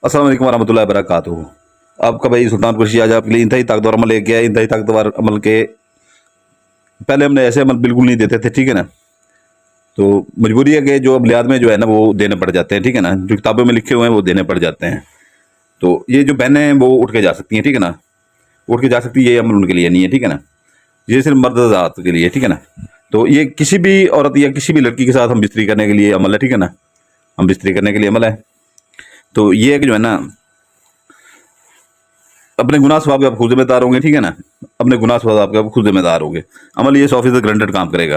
अस्सलाम वालेकुम वरहमतुल्लाहि वबरकातुहू। आपका भाई सुल्तानपुर शियाज आपके लिए इंतहाई ताकतवर अमल लेके आया। इंतहाई ताकतवर अमल के पहले हमने ऐसे अमल बिल्कुल नहीं देते थे, ठीक है ना। तो मजबूरी है कि जो बुनियाद में जो है ना वो देने पड़ जाते हैं, ठीक है ना। जो किताबों में लिखे हुए हैं वो देने पड़ जाते हैं। तो ये जो बहनें हैं वो उठ के जा सकती हैं, ठीक है ना। उठ के जा सकती है, ये अमल उनके लिए नहीं है, ठीक है ना। ये सिर्फ मर्द ज़ात के लिए है, ठीक है ना। तो ये किसी भी औरत या किसी भी लड़की के साथ हम बिस्तरी करने के लिए अमल है, ठीक है ना। हम बिस्तरी करने के लिए अमल है। तो ये है कि जो है ना अपने गुनाह सवाब के आप खुद जिम्मेदार होंगे, ठीक है ना। अपने गुनाह सवाब आपके आप खुद जिम्मेदार होंगे। अमल ये 100% ग्रांटेड काम करेगा।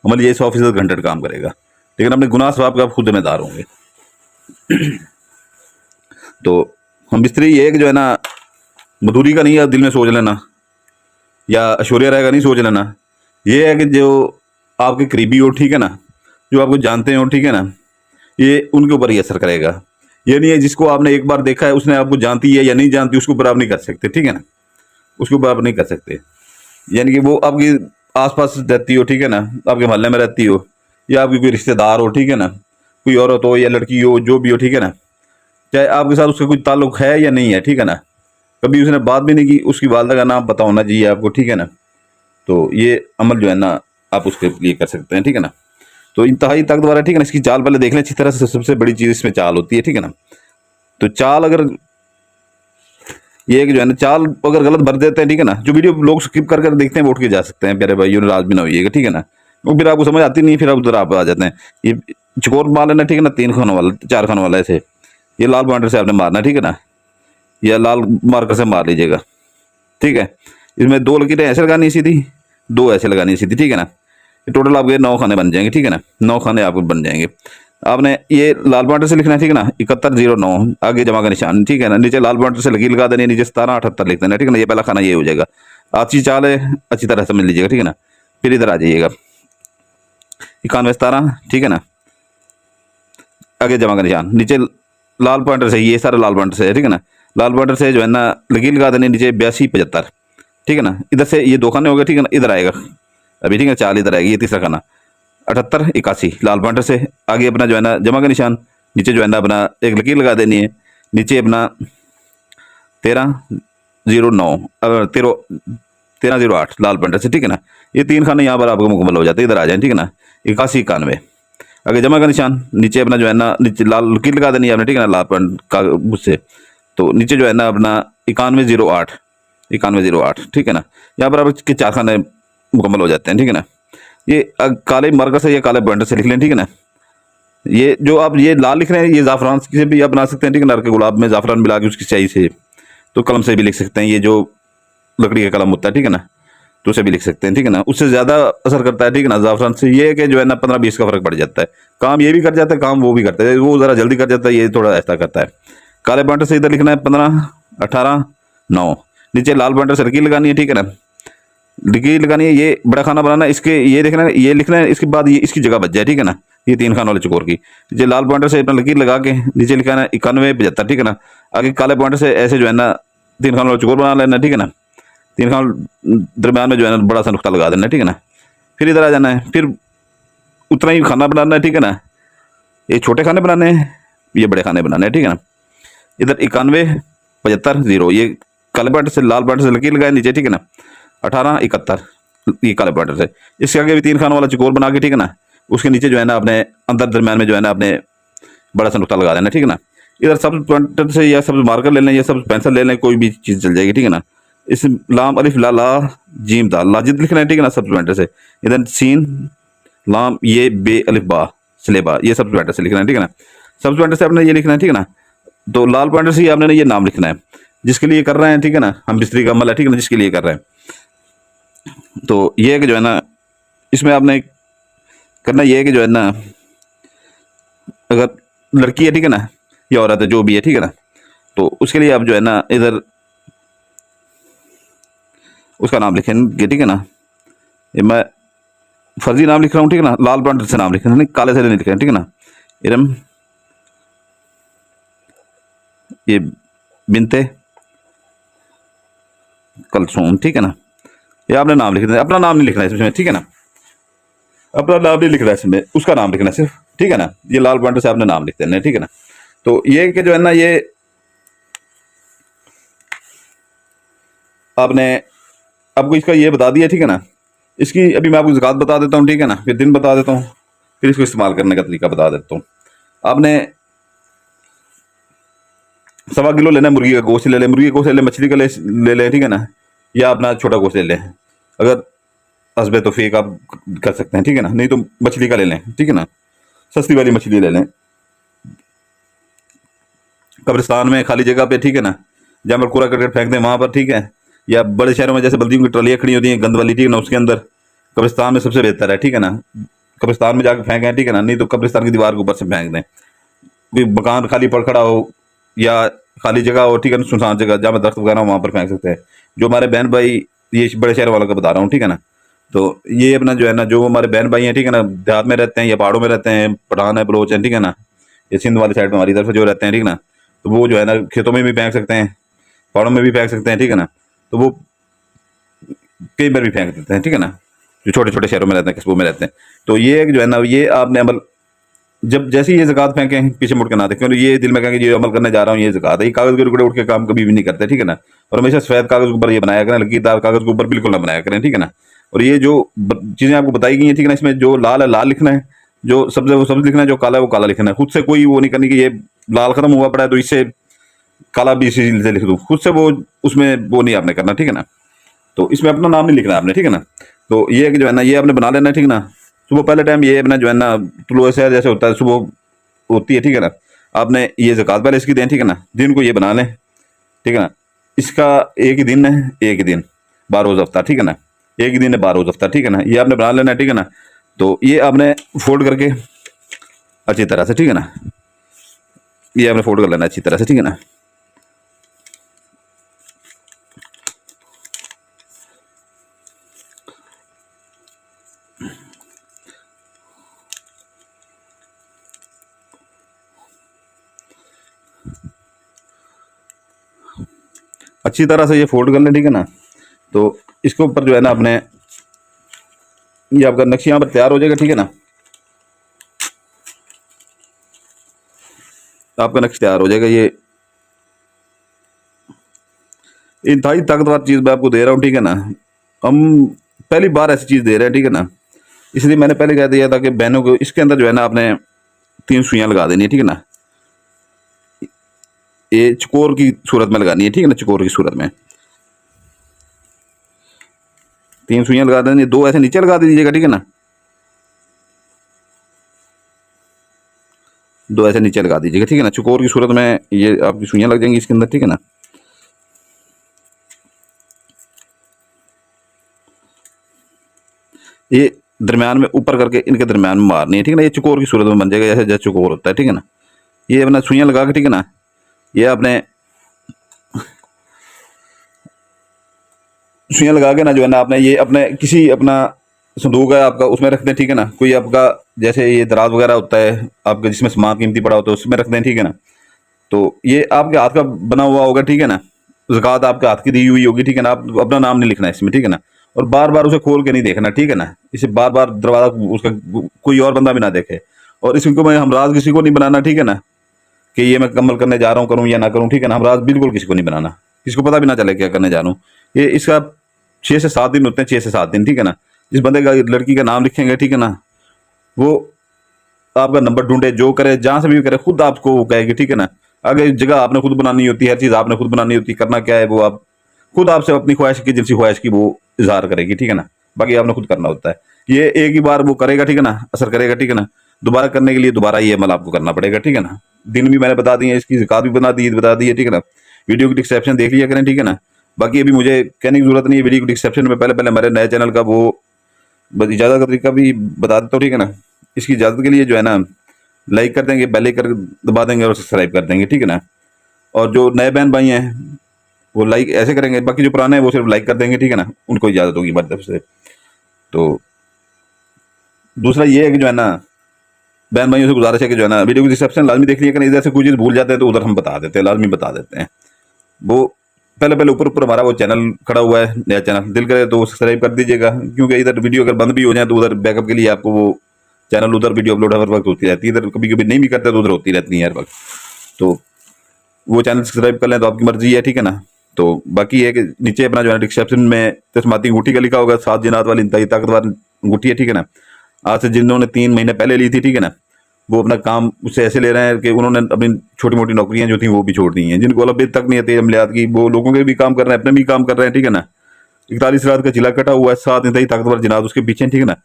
अमल ये 100% ग्रांटेड काम करेगा, लेकिन अपने गुनाह सवाब के आप खुद जिम्मेदार होंगे। तो हम बिस्तरी ये है कि जो है ना मधुरी का नहीं है दिल में सोच लेना, या ऐश्वर्या राय का नहीं सोच लेना। ये है कि जो आपके करीबी हो, ठीक है ना, जो आपको जानते हो, ठीक है ना, ये उनके ऊपर ही असर करेगा। ये नहीं है जिसको आपने एक बार देखा है उसने आपको जानती है या नहीं जानती, उसके ऊपर आप नहीं कर सकते, ठीक है ना। उसके ऊपर आप नहीं कर सकते। यानी कि वो आपकी आसपास रहती हो, ठीक है ना, आपके मोहल्ले में रहती हो, या आपकी कोई रिश्तेदार हो, ठीक है ना, कोई औरत हो या लड़की हो, जो भी हो, ठीक है ना, चाहे आपके साथ उसका कोई ताल्लुक है या नहीं है, ठीक है ना, कभी उसने बात भी नहीं की, उसकी वालदा का नाम पता होना चाहिए आपको, ठीक है ना। तो ये अमल जो है ना आप उसके लिए कर सकते हैं, ठीक है ना। तो इंतहाई ताकतवर है, ठीक है ना। इसकी चाल पहले देख लें अच्छी तरह से। सबसे बड़ी चीज़ इसमें चाल होती है, ठीक है ना। तो चाल अगर ये है कि जो है ना चाल अगर गलत भर देते हैं, ठीक है ना, जो वीडियो लोग स्किप कर कर देखते हैं वो उठ के जा सकते हैं, प्यारे भाइयों नाराज भी ना होइएगा, ठीक है ना। वो फिर आपको समझ आती नहीं, फिर आप उधर आप आ जाते हैं। ये चकोर मार लेना, ठीक है ना, 3 खानों वाला 4 खानों वाला ऐसे। ये लाल पॉइंटर से आपने मारना, ठीक है ना, या लाल मार्कर से मार लीजिएगा, ठीक है। इसमें 2 लकीरें ऐसे लगानी सीधी, 2 ऐसे लगानी सीधी, ठीक है ना। टोटल आपके 9 खाने बन जाएंगे, ठीक है ना। 9 खाने आपको बन जाएंगे। आपने ये लाल पॉइंटर से लिखना है, ठीक है ना, 7109 आगे जमा का निशान, ठीक है ना। नीचे लाल पॉइंटर से लकीर लगा देनी है, नीचे 1778 लिख देना, ठीक है ना। ये पहला खाना ये हो जाएगा। अच्छी चाल है, अच्छी तरह समझ लीजिएगा, ठीक है ना। फिर इधर आ जाइएगा 9117, ठीक है ना, आगे जमा का निशान, नीचे लाल पॉइंटर से, ये सारा लाल पॉइंटर से है, ठीक है ना। लाल पॉइंटर से जो है ना लकीर लगा देनी नीचे 8275, ठीक है ना। इधर से ये 2 खाने हो गए, ठीक है ना। इधर आएगा अभी, ठीक है, चाल इधर आएगी, ये तीसरा खाना 7881 लाल पॉइंटर से आगे अपना जो है ना जमा का निशान, नीचे जो है ना अपना एक लकीर लगा देनी है, नीचे अपना 1309 1308 लाल पॉइंटर से, ठीक है ना। ये 3 खाने यहाँ पर आपको मुकम्मल हो जाते हैं। इधर आ जाए, ठीक है ना, 8191 आगे जमा का निशान, नीचे अपना जो है ना नीचे लाल लकीर लगा देनी है आपने, ठीक है ना, लाल पॉइंट का उससे। तो नीचे जो है ना अपना 9108 ठीक है ना। यहाँ पर आपके 4 खाने मुकम्मल हो जाते हैं, ठीक है ना। ये काले मार्कर से या काले पॉइंटर से लिख लें, ठीक है ना। ये जो आप ये लाल लिख रहे हैं ये ज़ाफ़रान से भी आप बना सकते हैं, ठीक है ना। के गुलाब में ज़ाफ़रान मिला के उसकी स्याही से, तो कलम से भी लिख सकते हैं। ये जो लकड़ी का कलम होता है, ठीक है ना, तो उसे भी लिख सकते हैं, ठीक है ना। उससे ज़्यादा असर करता है, ठीक है ना, ज़ाफ़रान से। ये है कि जो है ना 15-20 का फ़र्क पड़ जाता है। काम ये भी कर जाता है, काम वो भी करता है। वो ज़रा जल्दी कर जाता है, ये थोड़ा ऐसा करता है। काले पॉइंटर से इधर लिखना है 15 18 9, नीचे लाल पॉइंटर से लकीर लगानी है, ठीक है ना। लकीर लगानी है, ये बड़ा खाना बनाना है, इसके ये देखना है, ये लिखना है, इसके बाद ये इसकी जगह बच जाए, ठीक है ना। ये 3 खानों वाले चकोर की जो लाल पॉइंटर से अपना लकीर लगा के नीचे लिखा है 9175, ठीक है ना। आगे काले पॉइंटर से ऐसे जो है ना 3 खानों वाले चकोर बना लेना, ठीक है ना। 3 खानों दरम्यान में जो है ना बड़ा सा नुक्ता लगा देना, ठीक है ना। फिर इधर आ जाना है, फिर उतना ही खाना बनाना है, ठीक है ना। ये छोटे खाने बनाने हैं, ये बड़े खाने बनाने हैं, ठीक है ना। इधर 9175 ये काले पॉइंटर से लाल पॉइंटर से लकीर लगाए नीचे, ठीक है ना। 1871 ये काले पॉइंटर से। इसके आगे भी 3 खानों वाला चकोर बना के, ठीक है ना, उसके नीचे जो है ना अपने अंदर दरम्यान में जो है ना अपने बड़ा सा नुक्ता लगा देना, ठीक है ना। इधर सब पॉइंटर से या सब मार्कर ले लें या सब पेंसिल ले लें, कोई भी चीज़ चल जाएगी, ठीक है ना। इस लाम अलिफ ला ला जीम दा लाजिद लिखना है, ठीक है ना, सब पॉइंटर से। इधर सीन लाम ये बे अलिफ बा सलेबा, ये सब पॉइंटर से लिखना है, ठीक है ना। सब पॉइंटर से आपने ये लिखना है, ठीक है ना। तो लाल पॉइंटर से आपने ये नाम लिखना है जिसके लिए कर रहे हैं, ठीक है ना। हम बिस्तरी का अमल है, ठीक है ना, जिसके लिए कर रहे हैं। तो ये है कि जो है ना इसमें आपने करना ये है कि जो है ना अगर लड़की है, ठीक है ना, या औरत है, जो भी है, ठीक है ना, तो उसके लिए आप जो है ना इधर उसका नाम लिखेंगे, ठीक है ना। ये मैं फर्जी नाम लिख रहा हूँ, ठीक है ना, लाल पॉइंटर से नाम लिखना है, काले से नहीं लिखना है, ठीक है ना। इरम ये बिनते कलसूम, ठीक है ना। ये आपने नाम लिखना है, अपना नाम नहीं लिखना है इसमें, ठीक है ना। अपना नाम नहीं लिखना है इसमें, उसका नाम लिखना है सिर्फ, ठीक है ना। ये लाल पॉइंटर से आपने नाम लिख देना है, ठीक है ना। तो ये कि जो है ना ये आपने आपको इसका ये बता दिया, ठीक है ना। इसकी अभी मैं आपको ज़कात बता देता हूँ, ठीक है ना, फिर दिन बता देता हूँ, फिर इसको इस्तेमाल करने का तरीका बता देता हूँ। आपने 1.25 किलो लेना है, मुर्गी का गोश्त ले लें, मुर्गी का गोश्त ले लें, मछली का ले लें, ठीक है ना, या अपना छोटा गोश्त ले लें। अगर हसबे तो फेक आप कर सकते हैं, ठीक है ना, नहीं तो मछली का ले लें, ठीक है ना, सस्ती वाली मछली ले लें। कब्रिस्तान में खाली जगह पे, ठीक है ना, जहाँ पर कूड़ा करकट फेंकते हैं वहाँ पर, ठीक है, या बड़े शहरों में जैसे बल्दियों की ट्रलियाँ खड़ी होती हैं गंद वाली, ठीक है ना, उसके अंदर कब्रिस्तान में सबसे बेहतर है, ठीक है ना। कब्रिस्तान में जाकर फेंकें, ठीक है ना, नहीं तो कब्रिस्तान की दीवार के ऊपर से फेंक दें। कोई मकान खाली पड़ खड़ा हो या खाली जगह हो, ठीक है ना, सुनसान जगह जहाँ पर दरख्त वगैरह हो, वहाँ पर फेंक सकते हैं। जो हमारे बहन भाई, ये बड़े शहर वालों का बता रहा हूँ, ठीक है ना, तो ये अपना जो है ना, जो हमारे बहन भाई हैं, ठीक है ना, देहात में रहते हैं या पहाड़ों में रहते हैं, पठान है, बलोच हैं, ठीक है ना, ये सिंध वाली साइड में हमारी तरफ जो रहते हैं, ठीक है ना, तो वो जो है ना खेतों में भी फेंक सकते हैं, पहाड़ों में भी फेंक सकते हैं, ठीक है ना, तो वो कई बार भी फेंक देते हैं, ठीक है ना, जो छोटे छोटे शहरों में रहते हैं, कस्बों में रहते हैं। तो ये एक जो है ना, ये आपने अमल, जब जैसे ही ये ज़कात फेंकें पीछे मुड़ के ना देखें, और ये दिल में कहें कि ये अमल करने जा रहा हूँ, ये ज़कात है, ये कागज़ के टुकड़े उठ के काम कभी भी नहीं करते, ठीक है ना। और हमेशा सफ़ेद कागज़ के ऊपर ये बनाया करें, लकीरदार कागज़ के ऊपर बिल्कुल ना बनाया करें, ठीक है ना। और ये जो चीज़ें आपको बताई गई हैं, ठीक है ना, इसमें जो लाल है लाल लिखना है, जो सब्ज़ है वो सब्ज़ लिखना है, जो काला है वो काला लिखना है। खुद से कोई वो नहीं करनी कि ये लाल खत्म हुआ पड़ा है तो इससे काला भी इसी से लिख दूँ, खुद से वो उसमें वो नहीं आपने करना, ठीक है ना। तो इसमें अपना नाम नहीं लिखना आपने, ठीक है ना। तो ये जो है ना, ये आपने बना लेना है, ठीक है ना। सुबह पहले टाइम ये अपना जो है ना, तुलुए शहर जैसे होता है, सुबह होती है, ठीक है ना, आपने ये ज़कात पहले इसकी दें, ठीक है ना, दिन को ये बना लें, ठीक है ना। इसका एक ही दिन है, एक ही दिन 12 रोज़ हफ्ता, ठीक है ना, एक ही दिन है 12 रोज़ हफ्ता, ठीक है ना, ये आपने बना लेना है, ठीक है ना। तो ये आपने फोल्ड करके अच्छी तरह से, ठीक है ना, ये आपने फोल्ड कर लेना अच्छी तरह से, ठीक है ना। अच्छी तरह से ये फोल्ड कर लें, ठीक है ना। तो इसके ऊपर जो है ना, अपने ये आपका नक्शा यहाँ पर तैयार हो जाएगा, ठीक है ना, आपका नक्शा तैयार हो जाएगा। ये इंतहाई ताकतवर चीज़ मैं आपको दे रहा हूँ, ठीक है ना। हम पहली बार ऐसी चीज़ दे रहे हैं, ठीक है ना, इसलिए मैंने पहले कह दिया था कि बहनों को इसके अंदर जो है ना, आपने 3 सुइयाँ लगा देनी है, ठीक है ना। ये चकोर की सूरत में लगानी है, ठीक है ना, चकोर की सूरत में 3 सुइयाँ लगा देनी, 2 ऐसे नीचे लगा दीजिएगा, ठीक है ना, 2 ऐसे नीचे लगा दीजिएगा, ठीक है ना, चकोर की सूरत में ये आपकी सुइयाँ लग जाएंगी इसके अंदर, ठीक है ना। ये दरम्यान में ऊपर करके इनके दरम्यान में मारनी है, ठीक है ना, ये चकोर की सूरत में बन जाएगा, जैसे जैसे चकोर होता है, ठीक है ना। ये अपना सुइयाँ लगा के, ठीक है ना, ये आपने सुइयाँ लगा के ना जो है ना, आपने ये अपने किसी अपना संदूक है आपका, उसमें रख दें, ठीक है ना। कोई आपका जैसे ये दराज वगैरह होता है आपका, जिसमें सामान कीमती पड़ा होता है, उसमें रख दें, ठीक है ना। तो ये आपके हाथ का बना हुआ होगा, ठीक है ना, ज़कात आपके हाथ की दी हुई होगी, ठीक है ना। आप अपना नाम नहीं लिखना है इसमें, ठीक है ना। और बार बार उसे खोल के नहीं देखना, ठीक है ना, इसे बार बार दरवाज़ा उसका कोई और बंदा भी ना देखे। और इसको मैं हमराज किसी को नहीं बनाना, ठीक है ना, कि ये मैं अमल करने जा रहा हूँ, करूँ या ना करूँ, ठीक है ना। हमराज बिल्कुल किसी को नहीं बनाना, किसी को पता भी ना चले क्या करने जा रहा हूँ। ये इसका 6 से 7 दिन होते हैं, 6 से 7 दिन, ठीक है ना। जिस बंदे का लड़की का नाम लिखेंगे, ठीक है ना, वो आपका नंबर ढूंढे, जो करे, जहाँ से भी करे, खुद आपको वो कहेगी, ठीक है ना। अगर जगह आपने खुद बनानी होती है, हर चीज़ आपने खुद बनानी होती है, करना क्या है वो आप खुद आपसे अपनी ख्वाहिश की, जिनसी ख्वाहिश की वो इजहार करेगी, ठीक है ना। बाकी आपने खुद करना होता है। ये एक ही बार वो करेगा, ठीक है ना, असर करेगा, ठीक है ना। दोबारा करने के लिए दोबारा ये अमल आपको करना पड़ेगा, ठीक है ना। दिन भी मैंने बता दिए, इसकी ज़कात भी बता दी है, ठीक है ना। वीडियो की डिस्क्रिप्शन देख लिया करें, ठीक है ना। बाकी अभी मुझे कहने की जरूरत नहीं है, वीडियो की डिस्क्रिप्शन में पहले पहले हमारे नए चैनल का वो इजाज़त का तरीका भी बता देता हूँ, ठीक है ना। इसकी इजाज़त के लिए जो है ना, लाइक कर देंगे, बेल आइकन दबा देंगे और सब्सक्राइब कर देंगे, ठीक है ना। और जो नए बहन भाई हैं वो लाइक ऐसे करेंगे, बाकी जो पुराने हैं वो सिर्फ लाइक कर देंगे, ठीक है ना, उनको इजाज़त होगी हमारी तरफ से। तो दूसरा ये है कि जो है ना, बहन भाइयों से गुजारिश है कि जो है ना, वीडियो की डिस्क्रिप्शन लाजमी देख लिया करें। इधर से कुछ चीज़ भूल जाते हैं तो उधर हम बता देते हैं, लाजमी बता देते हैं। वो पहले पहले ऊपर ऊपर हमारा वो चैनल खड़ा हुआ है, नया चैनल, दिल करे तो सब्सक्राइब कर दीजिएगा, क्योंकि इधर वीडियो अगर बंद भी हो जाए तो उधर बैकअप के लिए आपको वो चैनल, उधर वीडियो अपलोड हर वक्त होती रहती है, इधर कभी कभी नहीं भी करते तो उधर होती रहती है हर वक्त। तो वो चैनल सब्सक्राइब कर लें तो आपकी मर्जी है, ठीक है ना। तो बाकी ये है कि नीचे अपना जो है डिस्क्रिप्शन में तस्माती अंगूठी का लिखा होगा, 7 जिनात वाली इंतहाई ताकतवर अंगूठी है, ठीक है ना। आज से जिन्होंने 3 महीने पहले ली थी, ठीक है ना, वो अपना काम उससे ऐसे ले रहे हैं कि उन्होंने अपनी छोटी मोटी नौकरियां जो थी वो भी छोड़ दी हैं। जिनको अभी तक नहीं आती अमलियात की, वो लोगों के भी काम कर रहे हैं, अपने भी काम कर रहे हैं, ठीक है ना। 41 रात का चिला कटा हुआ है, 7 इंतहाई ताकतवर जिनात उसके पीछे, ठीक है ना।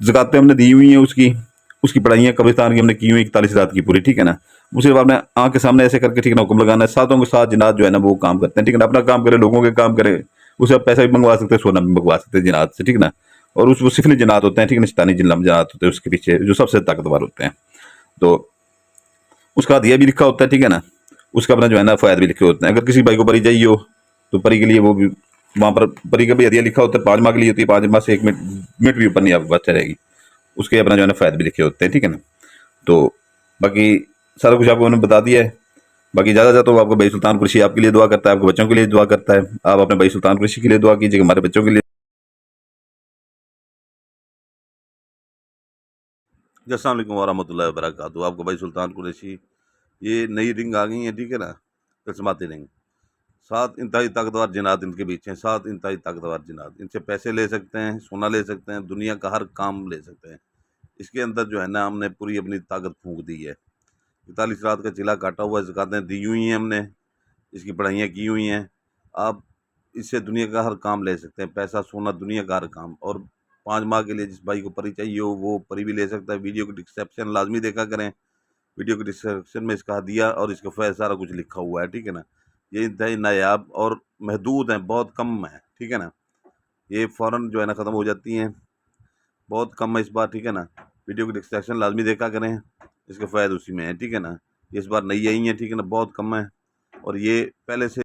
ज़कातें हमने दी हुई हैं उसकी, उसकी पढ़ाइयाँ कब्रिस्तान की हमने की हुई 41 रात की पूरी, ठीक है ना। वो सिर्फ आपने आँख के सामने ऐसे करके, ठीक है ना, हुक्म लगाना है। सातों के सात जिनात जो है ना वो काम करते हैं, ठीक है ना। अपना काम करे, लोगों के काम करे, उसे आप पैसा भी मंगवा सकते हैं, सोना भी मंगवा सकते हैं जिनात से, ठीक है ना। और उस वो सिफली जिनात होते हैं, ठीक है ना, शैतानी जिन्नात होते हैं उसके पीछे जो सबसे ताकतवर होते हैं। तो उसका हदिया भी लिखा होता है, ठीक है ना। उसका अपना जो है ना फ़ायद भी लिखे होते हैं। अगर किसी भाई को परी चाहिए हो तो परी के लिए वो भी वहाँ पर परी का भी हदिया लिखा होता है, 5 माह के लिए होती है, 5 माह से 1 मिनट मिनट भी ऊपर नहीं आपके पास चलेगी। उसके अपना जो है ना फ़ायदे भी लिखे होते हैं, ठीक है ना। तो बाकी सारा कुछ आपको मैंने बता दिया है। बाकी ज़्यादा ज़्यादा तो आपको भाई सुल्तान कुरैशी आपके लिए दुआ करता है, आपके बच्चों के लिए दुआ करता है। आप अपने भाई सुल्तान कुरैशी के लिए दुआ कीजिए, हमारे बच्चों के लिए। अस्सलाम वालेकुम वरहमतुल्लाहि वबरकातुहू। आपको भाई सुल्तान कुरैशी, ये नई रिंग आ गई है, ठीक है ना, तिलस्माती रिंग। 7 इंतहाई ताकतवर जिनात इनके पीछे हैं, 7 इंतहाई ताकतवर जिनात। इनसे पैसे ले सकते हैं, सोना ले सकते हैं, दुनिया का हर काम ले सकते हैं। इसके अंदर जो है ना हमने पूरी अपनी ताकत फूंक दी है। 41 रात का चिला काटा हुआ है, ज़कातें दी हुई हैं हमने, इसकी पढ़ाइयाँ की हुई हैं। आप इससे दुनिया का हर काम ले सकते हैं, पैसा, सोना, दुनिया का हर काम। और 5 माह के लिए जिस भाई को परी चाहिए हो वो परी भी ले सकता है। वीडियो की डिस्क्रिप्शन लाजमी देखा करें, वीडियो के डिस्क्रिप्शन में इसका हदिया और इसका फ़ैज़ सारा कुछ लिखा हुआ है, ठीक है ना। ये इंतहाई नायाब और महदूद हैं, बहुत कम है, ठीक है ना। ये फ़ौरन जो है ना ख़त्म हो जाती हैं, बहुत कम है इस बार, ठीक है ना। वीडियो की डिस्क्रिप्शन लाजमी देखा करें, इसके फ़ायदे उसी में है, ठीक है ना। ये इस बार नई आई हैं, ठीक है ना, बहुत कम है। और ये पहले से